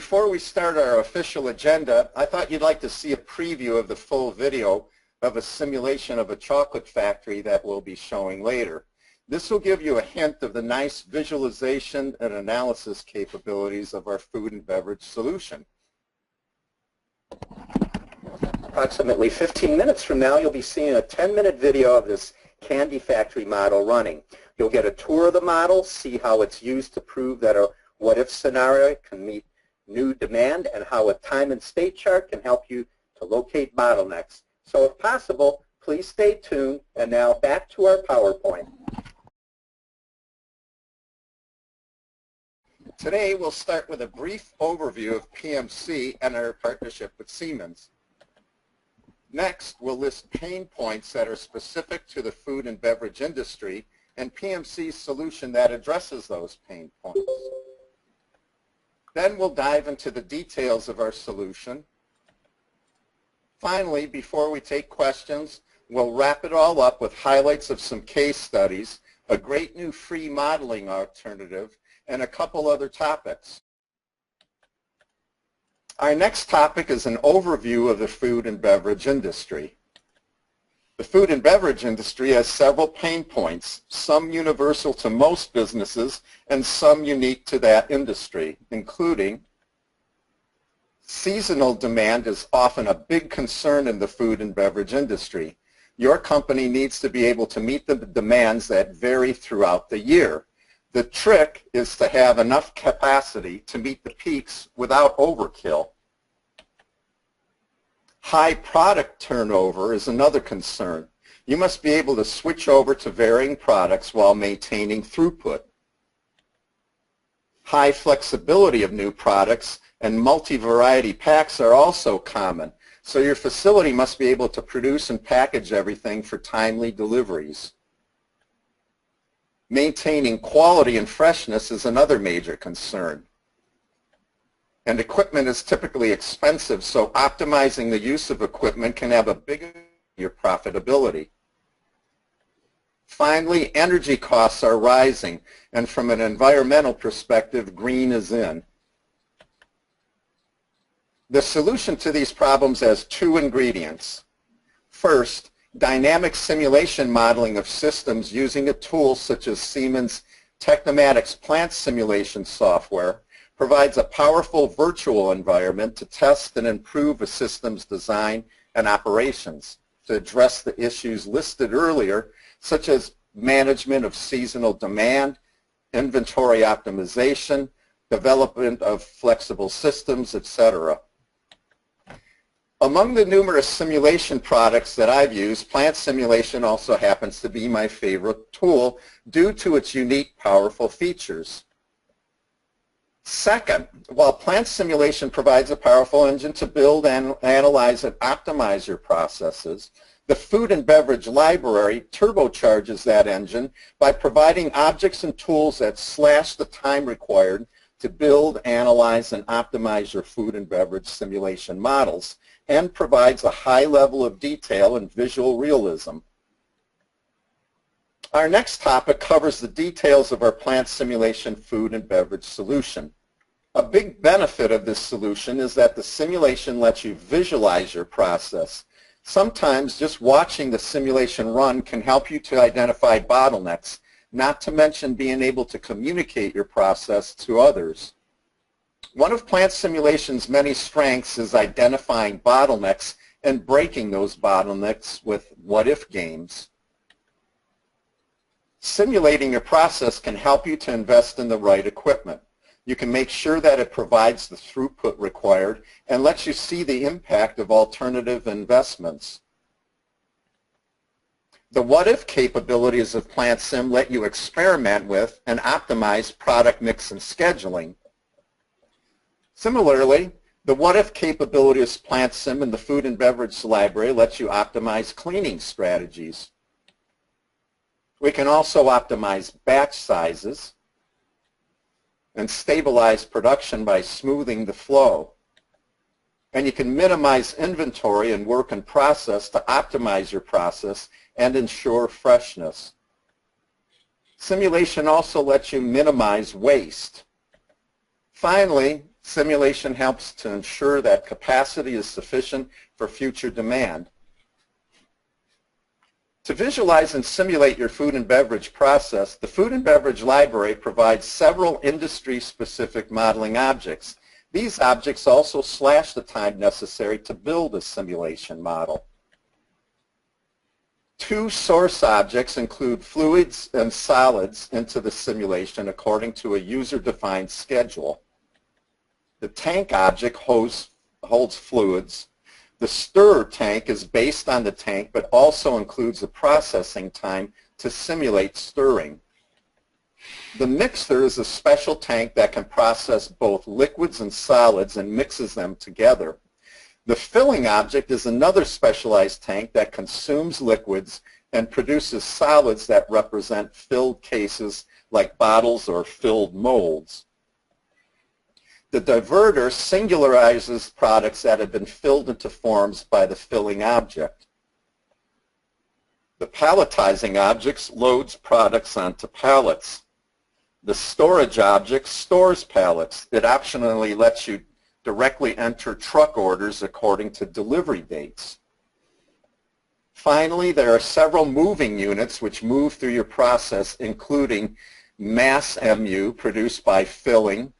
before we start our official agenda, I thought you'd like to see a preview of the full video of a simulation of a chocolate factory that we'll be showing later. This will give you a hint of the nice visualization and analysis capabilities of our food and beverage solution. Approximately 15 minutes from now, you'll be seeing a 10-minute video of this candy factory model running. You'll get a tour of the model, see how it's used to prove that a what-if scenario can meet new demand, and how a time and state chart can help you to locate bottlenecks. So if possible, please stay tuned. And now back to our PowerPoint. Today we'll start with a brief overview of PMC and our partnership with Siemens. Next, we'll list pain points that are specific to the food and beverage industry and PMC's solution that addresses those pain points. Then we'll dive into the details of our solution. Finally, before we take questions, we'll wrap it all up with highlights of some case studies, a great new free modeling alternative, and a couple other topics. Our next topic is an overview of the food and beverage industry. The food and beverage industry has several pain points, some universal to most businesses and some unique to that industry, including seasonal demand is often a big concern in the food and beverage industry. Your company needs to be able to meet the demands that vary throughout the year. The trick is to have enough capacity to meet the peaks without overkill. High product turnover is another concern. You must be able to switch over to varying products while maintaining throughput. High flexibility of new products and multi-variety packs are also common, so your facility must be able to produce and package everything for timely deliveries. Maintaining quality and freshness is another major concern. And equipment is typically expensive, so optimizing the use of equipment can have a big impact on your profitability. Finally, energy costs are rising, and from an environmental perspective, green is in. The solution to these problems has two ingredients. First, dynamic simulation modeling of systems using a tool such as Siemens Technomatics plant simulation software provides a powerful virtual environment to test and improve a system's design and operations to address the issues listed earlier, such as management of seasonal demand, inventory optimization, development of flexible systems, etc. Among the numerous simulation products that I've used, plant simulation also happens to be my favorite tool due to its unique, powerful features. Second, while plant simulation provides a powerful engine to build, analyze, and optimize your processes, the food and beverage library turbocharges that engine by providing objects and tools that slash the time required to build, analyze, and optimize your food and beverage simulation models, and provides a high level of detail and visual realism. Our next topic covers the details of our plant simulation food and beverage solution. A big benefit of this solution is that the simulation lets you visualize your process. Sometimes just watching the simulation run can help you to identify bottlenecks, not to mention being able to communicate your process to others. One of plant simulation's many strengths is identifying bottlenecks and breaking those bottlenecks with what-if games. Simulating your process can help you to invest in the right equipment. You can make sure that it provides the throughput required and lets you see the impact of alternative investments. The what-if capabilities of Plant Sim let you experiment with and optimize product mix and scheduling. Similarly, the what-if capabilities of Plant Sim in the food and beverage library lets you optimize cleaning strategies. We can also optimize batch sizes and stabilize production by smoothing the flow. And you can minimize inventory and work in process to optimize your process and ensure freshness. Simulation also lets you minimize waste. Finally, Simulation helps to ensure that capacity is sufficient for future demand. To visualize and simulate your food and beverage process, the Food and Beverage Library provides several industry-specific modeling objects. These objects also slash the time necessary to build a simulation model. Two source objects include fluids and solids into the simulation according to a user-defined schedule. The tank object holds fluids. The stirrer tank is based on the tank but also includes a processing time to simulate stirring. The mixer is a special tank that can process both liquids and solids and mixes them together. The filling object is another specialized tank that consumes liquids and produces solids that represent filled cases like bottles or filled molds. The diverter singularizes products that have been filled into forms by the filling object. The palletizing object loads products onto pallets. The storage object stores pallets. It optionally lets you directly enter truck orders according to delivery dates. Finally, there are several moving units which move through your process, including mass MU produced by filling,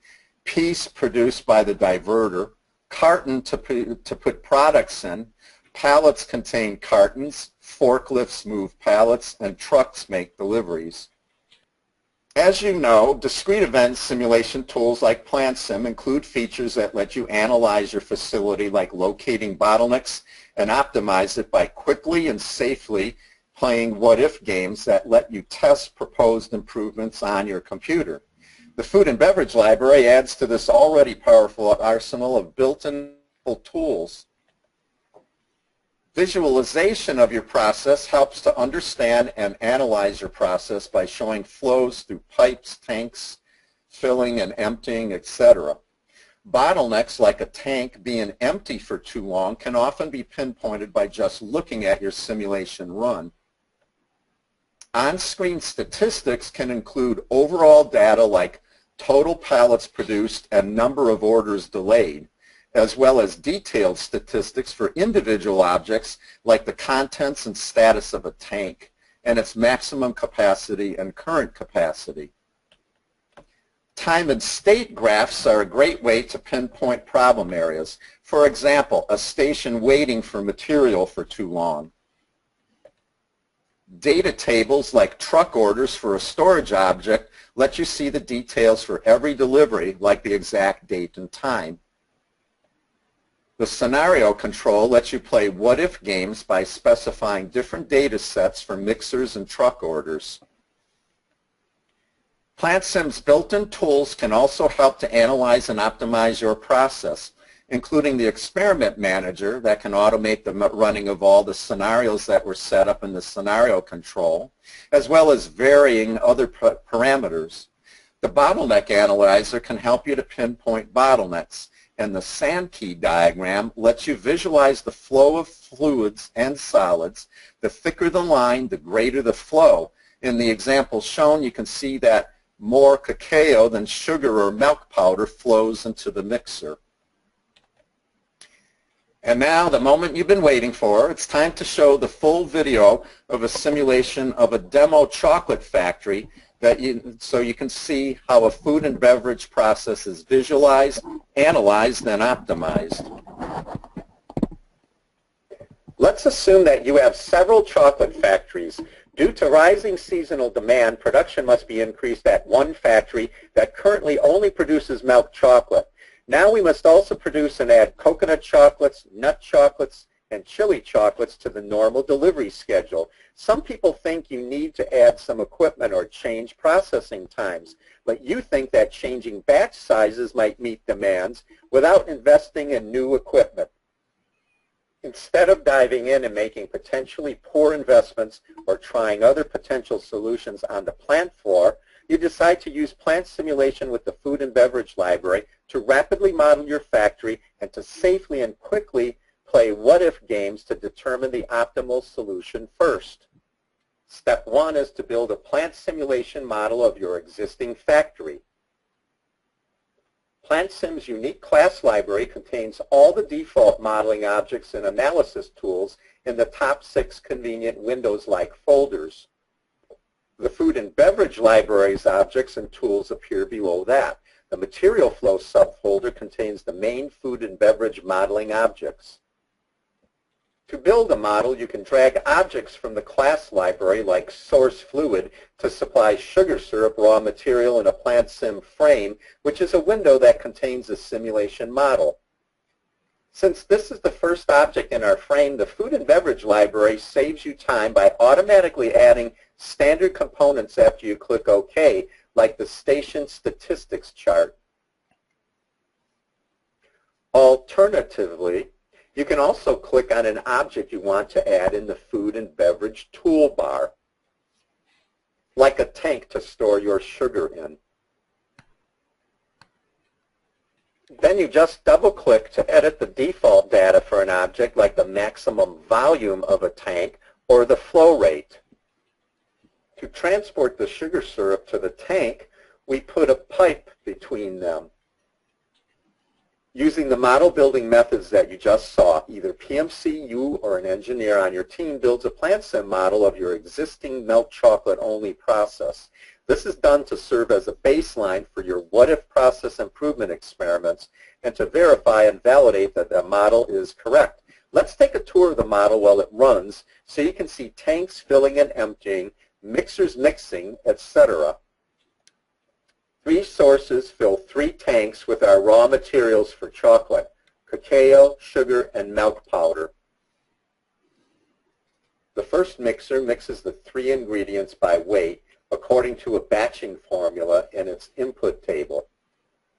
piece produced by the diverter, carton to put products in, pallets contain cartons, forklifts move pallets, and trucks make deliveries. As you know, discrete event simulation tools like PlantSim include features that let you analyze your facility, like locating bottlenecks, and optimize it by quickly and safely playing what-if games that let you test proposed improvements on your computer. The Food and Beverage Library adds to this already powerful arsenal of built-in tools. Visualization of your process helps to understand and analyze your process by showing flows through pipes, tanks, filling and emptying, etc. Bottlenecks, like a tank being empty for too long, can often be pinpointed by just looking at your simulation run. On-screen statistics can include overall data like total pallets produced and number of orders delayed, as well as detailed statistics for individual objects like the contents and status of a tank and its maximum capacity and current capacity. Time and state graphs are a great way to pinpoint problem areas. For example, a station waiting for material for too long. Data tables like truck orders for a storage object let you see the details for every delivery, like the exact date and time. The scenario control lets you play what-if games by specifying different data sets for mixers and truck orders. PlantSim's built-in tools can also help to analyze and optimize your process, including the experiment manager that can automate the running of all the scenarios that were set up in the scenario control, as well as varying other parameters. The bottleneck analyzer can help you to pinpoint bottlenecks, and the Sankey diagram lets you visualize the flow of fluids and solids. The thicker the line, the greater the flow. In the example shown, you can see that more cacao than sugar or milk powder flows into the mixer. And now, the moment you've been waiting for, it's time to show the full video of a simulation of a demo chocolate factory so you can see how a food and beverage process is visualized, analyzed, and optimized. Let's assume that you have several chocolate factories. Due to rising seasonal demand, production must be increased at one factory that currently only produces milk chocolate. Now we must also produce and add coconut chocolates, nut chocolates, and chili chocolates to the normal delivery schedule. Some people think you need to add some equipment or change processing times, but you think that changing batch sizes might meet demands without investing in new equipment. Instead of diving in and making potentially poor investments or trying other potential solutions on the plant floor, you decide to use plant simulation with the Food and Beverage Library to rapidly model your factory and to safely and quickly play what-if games to determine the optimal solution first. Step 1 is to build a plant simulation model of your existing factory. PlantSim's unique class library contains all the default modeling objects and analysis tools in the top 6 convenient Windows-like folders. The Food and Beverage library's objects and tools appear below that. The Material Flow subfolder contains the main Food and Beverage modeling objects. To build a model, you can drag objects from the class library like source fluid to supply sugar syrup raw material in a PlantSim frame, which is a window that contains a simulation model. Since this is the first object in our frame, the Food and Beverage library saves you time by automatically adding standard components after you click OK, like the station statistics chart. Alternatively, you can also click on an object you want to add in the Food and Beverage toolbar, like a tank to store your sugar in. Then you just double-click to edit the default data for an object, like the maximum volume of a tank or the flow rate. To transport the sugar syrup to the tank, we put a pipe between them. Using the model building methods that you just saw, either PMC, you, or an engineer on your team builds a PlantSim model of your existing milk chocolate only process. This is done to serve as a baseline for your what-if process improvement experiments and to verify and validate that the model is correct. Let's take a tour of the model while it runs so you can see tanks filling and emptying, mixers mixing, etc. 3 sources fill 3 tanks with our raw materials for chocolate: cacao, sugar, and milk powder. The first mixer mixes the 3 ingredients by weight according to a batching formula in its input table.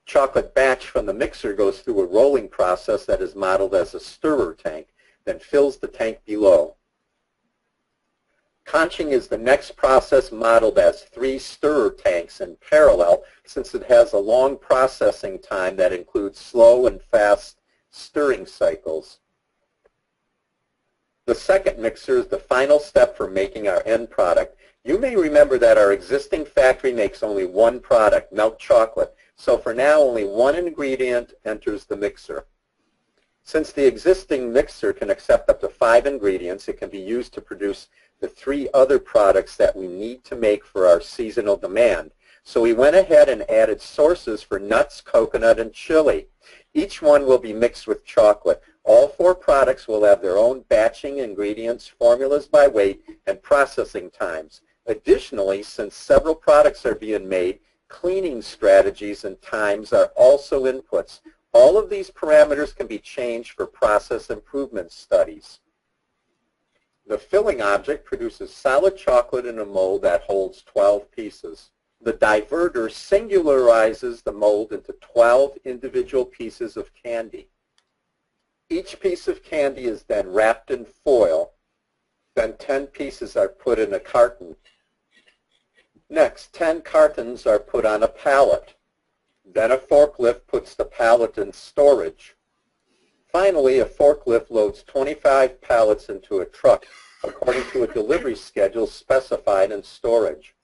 Chocolate batch from the mixer goes through a rolling process that is modeled as a stirrer tank, then fills the tank below. Conching is the next process modeled as 3 stirrer tanks in parallel, since it has a long processing time that includes slow and fast stirring cycles. The second mixer is the final step for making our end product. You may remember that our existing factory makes only one product, milk chocolate, so for now only one ingredient enters the mixer. Since the existing mixer can accept up to 5 ingredients, it can be used to produce the 3 other products that we need to make for our seasonal demand. So we went ahead and added sources for nuts, coconut, and chili. Each one will be mixed with chocolate. All 4 products will have their own batching, ingredients, formulas by weight, and processing times. Additionally, since several products are being made, cleaning strategies and times are also inputs. All of these parameters can be changed for process improvement studies. The filling object produces solid chocolate in a mold that holds 12 pieces. The diverter singularizes the mold into 12 individual pieces of candy. Each piece of candy is then wrapped in foil. Then 10 pieces are put in a carton. Next, 10 cartons are put on a pallet. Then a forklift puts the pallet in storage. Finally, a forklift loads 25 pallets into a truck according to a delivery schedule specified in storage.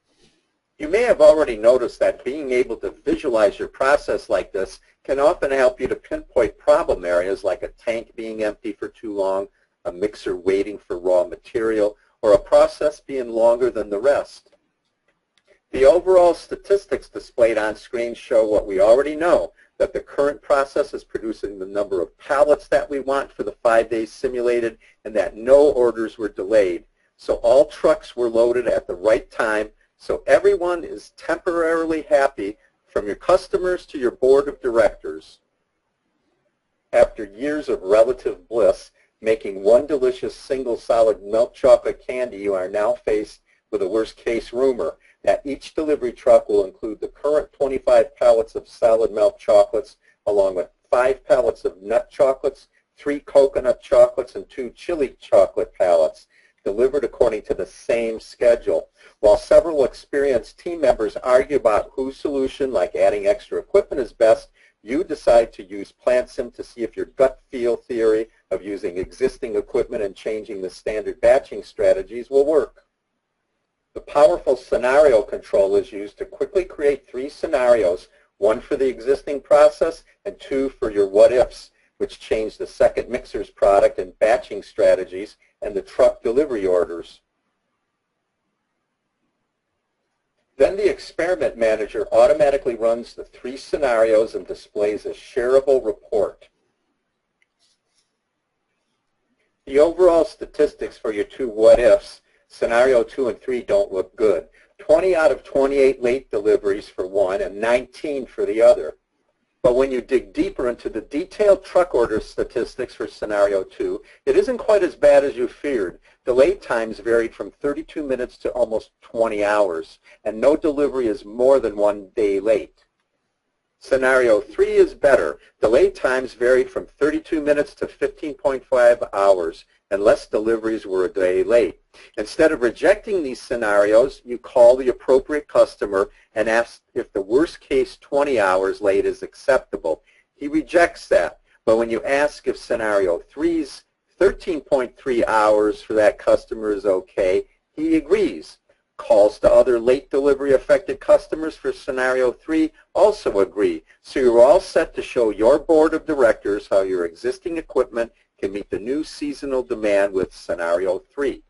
You may have already noticed that being able to visualize your process like this can often help you to pinpoint problem areas like a tank being empty for too long, a mixer waiting for raw material, or a process being longer than the rest. The overall statistics displayed on screen show what we already know, that the current process is producing the number of pallets that we want for the 5 days simulated, and that no orders were delayed. So all trucks were loaded at the right time, so everyone is temporarily happy, from your customers to your board of directors. After years of relative bliss, making one delicious single solid milk chocolate candy, you are now faced with a worst-case rumor that each delivery truck will include the current 25 pallets of solid milk chocolates, along with 5 pallets of nut chocolates, 3 coconut chocolates, and 2 chili chocolate pallets, delivered according to the same schedule. While several experienced team members argue about whose solution, like adding extra equipment, is best, you decide to use PlantSim to see if your gut feel theory of using existing equipment and changing the standard batching strategies will work. The powerful scenario control is used to quickly create 3 scenarios, one for the existing process and two for your what-ifs, which change the second mixer's product and batching strategies and the truck delivery orders. Then the experiment manager automatically runs the 3 scenarios and displays a shareable report. The overall statistics for your 2 what-ifs, scenario 2 and 3, don't look good. 20 out of 28 late deliveries for one and 19 for the other. But when you dig deeper into the detailed truck order statistics for scenario 2, it isn't quite as bad as you feared. The late times varied from 32 minutes to almost 20 hours, and no delivery is more than 1 day late. Scenario 3 is better. The late times varied from 32 minutes to 15.5 hours, and less deliveries were a day late. Instead of rejecting these scenarios, you call the appropriate customer and ask if the worst case 20 hours late is acceptable. He rejects that. But when you ask if scenario 3's 13.3 hours for that customer is okay, he agrees. Calls to other late delivery affected customers for scenario 3 also agree. So you're all set to show your board of directors how your existing equipment can meet the new seasonal demand with scenario 3.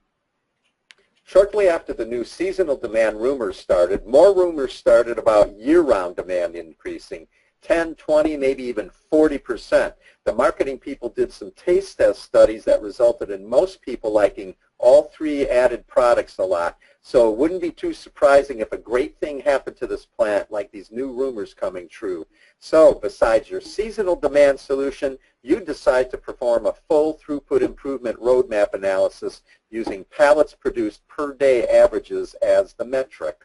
Shortly after the new seasonal demand rumors started, more rumors started about year-round demand increasing, 10, 20, maybe even 40%. The marketing people did some taste test studies that resulted in most people liking all 3 added products a lot. So it wouldn't be too surprising if a great thing happened to this plant, like these new rumors coming true. So besides your seasonal demand solution, you decide to perform a full throughput improvement roadmap analysis using pallets produced per day averages as the metric.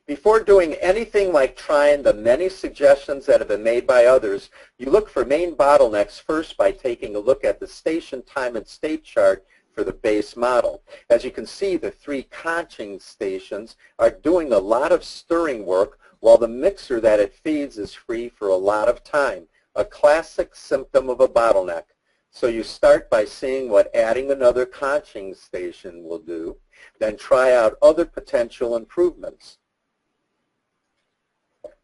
Before doing anything like trying the many suggestions that have been made by others, you look for main bottlenecks first by taking a look at the station time and state chart for the base model. As you can see, the 3 conching stations are doing a lot of stirring work while the mixer that it feeds is free for a lot of time, a classic symptom of a bottleneck. So you start by seeing what adding another conching station will do, then try out other potential improvements.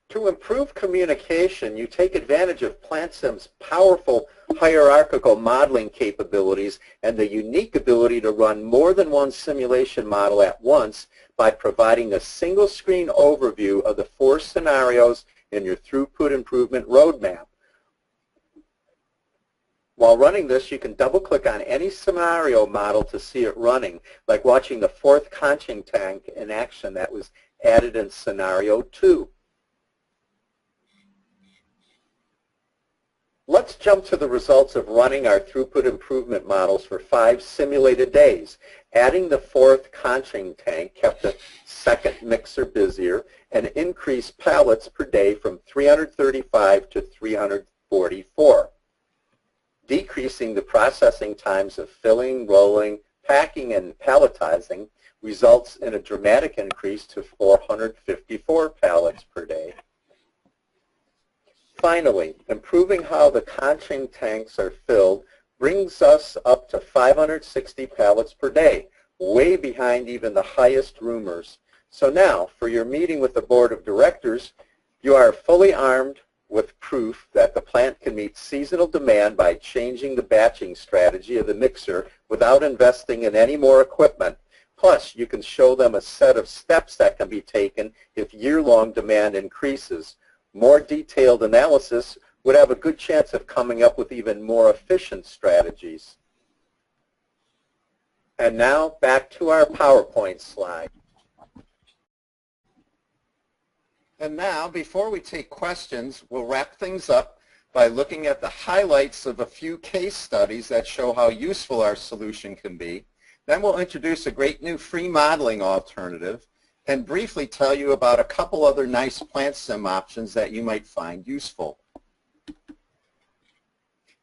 To improve communication, you take advantage of PlantSim's powerful hierarchical modeling capabilities and the unique ability to run more than one simulation model at once by providing a single screen overview of the 4 scenarios in your throughput improvement roadmap. While running this, you can double-click on any scenario model to see it running, like watching the 4th conching tank in action that was added in scenario 2. Let's jump to the results of running our throughput improvement models for 5 simulated days. Adding the 4th conching tank kept the 2nd mixer busier and increased pallets per day from 335 to 344. Decreasing the processing times of filling, rolling, packing, and palletizing results in a dramatic increase to 454 pallets per day. Finally, improving how the conching tanks are filled brings us up to 560 pallets per day, way behind even the highest rumors. So now, for your meeting with the board of directors, you are fully armed with proof that the plant can meet seasonal demand by changing the batching strategy of the mixer without investing in any more equipment. Plus, you can show them a set of steps that can be taken if year-long demand increases. More detailed analysis would have a good chance of coming up with even more efficient strategies. And now back to our PowerPoint slide. And now, before we take questions, we'll wrap things up by looking at the highlights of a few case studies that show how useful our solution can be. Then we'll introduce a great new free modeling alternative and briefly tell you about a couple other nice PlantSim options that you might find useful.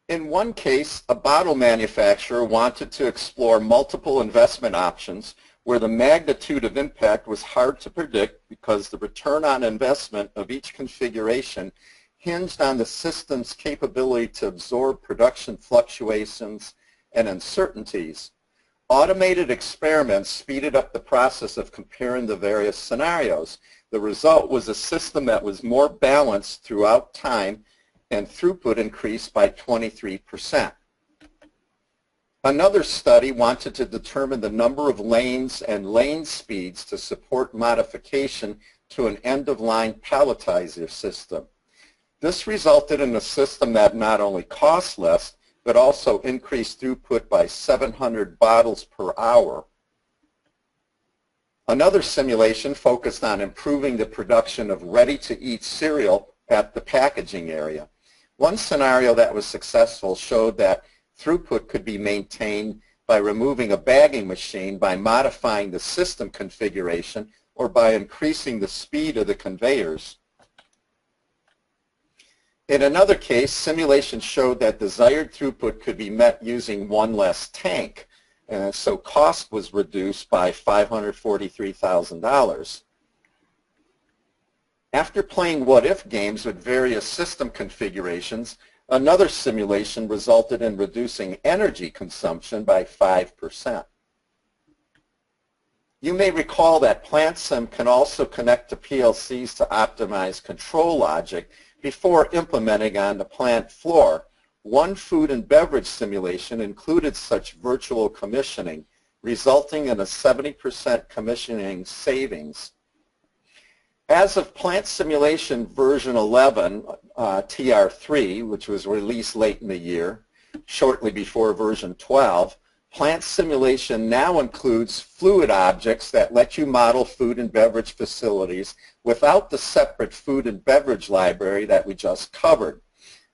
In one case, a bottle manufacturer wanted to explore multiple investment options where the magnitude of impact was hard to predict because the return on investment of each configuration hinged on the system's capability to absorb production fluctuations and uncertainties. Automated experiments speeded up the process of comparing the various scenarios. The result was a system that was more balanced throughout time, and throughput increased by 23%. Another study wanted to determine the number of lanes and lane speeds to support modification to an end-of-line palletizer system. This resulted in a system that not only cost less, but also increased throughput by 700 bottles per hour. Another simulation focused on improving the production of ready-to-eat cereal at the packaging area. One scenario that was successful showed that throughput could be maintained by removing a bagging machine, by modifying the system configuration, or by increasing the speed of the conveyors. In another case, simulation showed that desired throughput could be met using one less tank, and so cost was reduced by $543,000. After playing what-if games with various system configurations, another simulation resulted in reducing energy consumption by 5%. You may recall that PlantSim can also connect to PLCs to optimize control logic before implementing on the plant floor. One food and beverage simulation included such virtual commissioning, resulting in a 70% commissioning savings. As of Plant Simulation version 11, TR3, which was released late in the year, shortly before version 12, Plant Simulation now includes fluid objects that let you model food and beverage facilities without the separate food and beverage library that we just covered.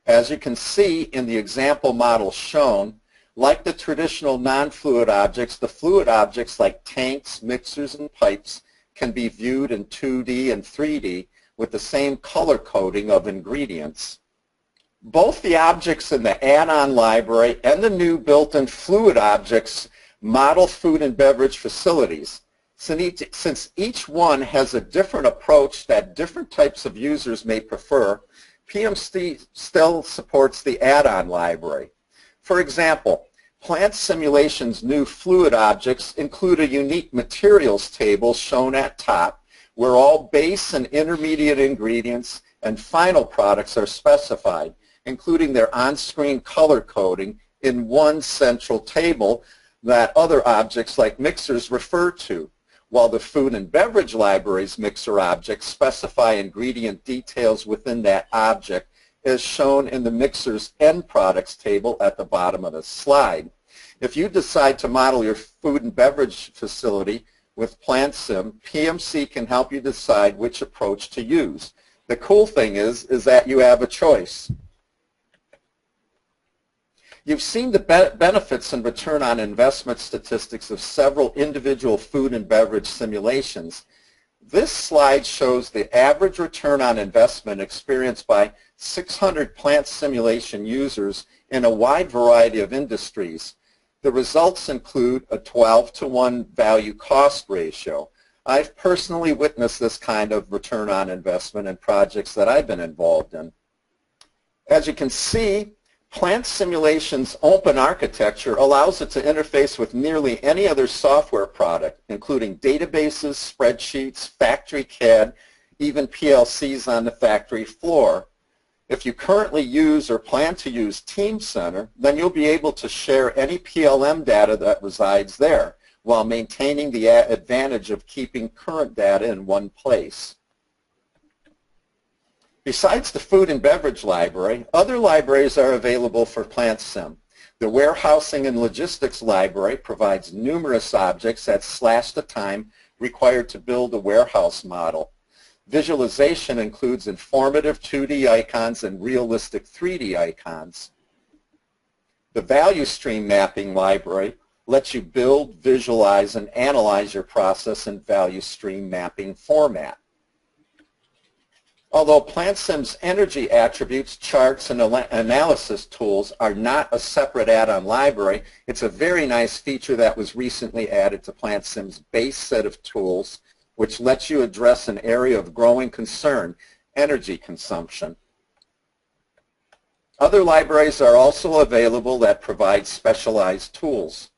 As you can see in the example model shown, like the traditional non-fluid objects, the fluid objects like tanks, mixers, and pipes can be viewed in 2D and 3D with the same color coding of ingredients. Both the objects in the add-on library and the new built-in fluid objects model food and beverage facilities. Since each one has a different approach that different types of users may prefer, PMC still supports the add-on library. For example, Plant Simulation's new fluid objects include a unique materials table shown at top, where all base and intermediate ingredients and final products are specified, including their on-screen color coding in one central table that other objects like mixers refer to, while the food and beverage library's mixer objects specify ingredient details within that object, as shown in the mixer's end products table at the bottom of the slide. If you decide to model your food and beverage facility with PlantSim, PMC can help you decide which approach to use. The cool thing is that you have a choice. You've seen the benefits and return on investment statistics of several individual food and beverage simulations. This slide shows the average return on investment experienced by 600 plant simulation users in a wide variety of industries. The results include a 12-to-1 value-cost ratio. I've personally witnessed this kind of return on investment in projects that I've been involved in. As you can see, Plant Simulation's open architecture allows it to interface with nearly any other software product, including databases, spreadsheets, factory CAD, even PLCs on the factory floor. If you currently use or plan to use Teamcenter, then you'll be able to share any PLM data that resides there, while maintaining the advantage of keeping current data in one place. Besides the food and beverage library, other libraries are available for PlantSim. The warehousing and logistics library provides numerous objects that slash the time required to build a warehouse model. Visualization includes informative 2D icons and realistic 3D icons. The value stream mapping library lets you build, visualize, and analyze your process in value stream mapping format. Although PlantSim's energy attributes, charts, and analysis tools are not a separate add-on library, it's a very nice feature that was recently added to PlantSim's base set of tools, which lets you address an area of growing concern, energy consumption. Other libraries are also available that provide specialized tools.